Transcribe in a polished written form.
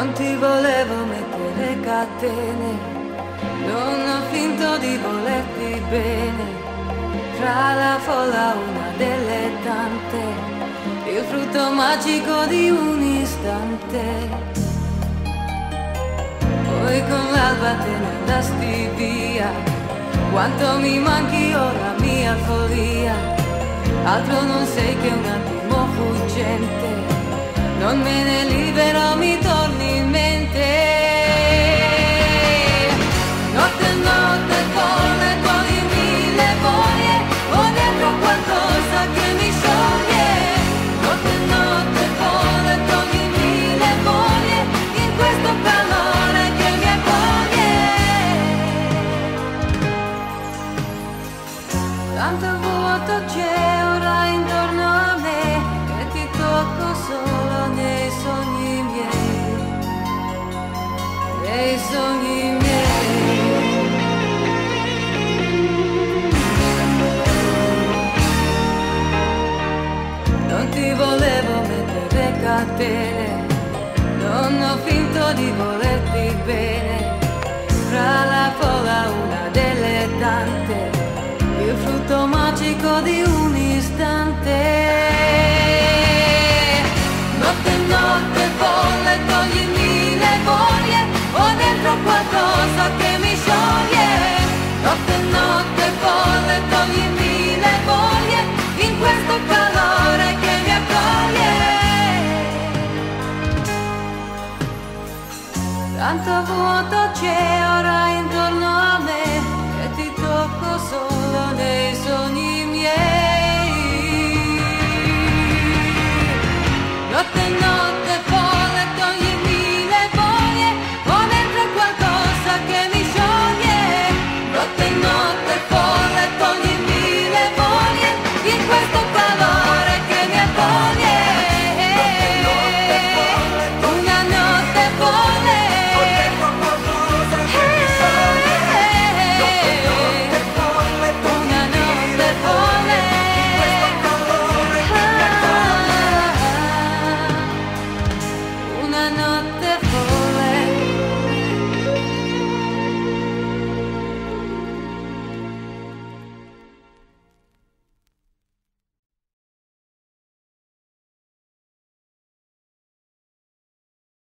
Non ti volevo mettere catene, non ho finto di volerti bene. Fra la folla una delle tante, il frutto magico di un istante. Poi con l'alba te ne andasti via, quanto mi manchi ora mia follia. Altro non sei che un attimo fuggente, non me ne libero, mi torni in mente. Notte e notte folle, togli mille voglie, ho dentro qualcosa che mi scioglie. Notte e notte folle, togli mille voglie, in questo calore che mi accoglie. Tanto vuoto c'è ora intorno a me, che ti tocco solo nei sogni miei, nei sogni miei. Non ti volevo mettere catene, non ho finto di volerti bene. Fra la folla una delle tante, il frutto magico di un istante. Notte e notte folle, togli mille voglie, ho dentro qualcosa che mi scioglie. Notte e notte folle, togli mille voglie, in questo calore che mi accoglie. Tanto vuoto c'è ora intorno a me, che ti tocco solo nei sogni miei. Notte e notte folle, togli mille voglie, ho dentro qualcosa che mi scioglie. Notte e notte folle, togli mille voglie, in questo calore che mi accoglie. Una notte folle, una notte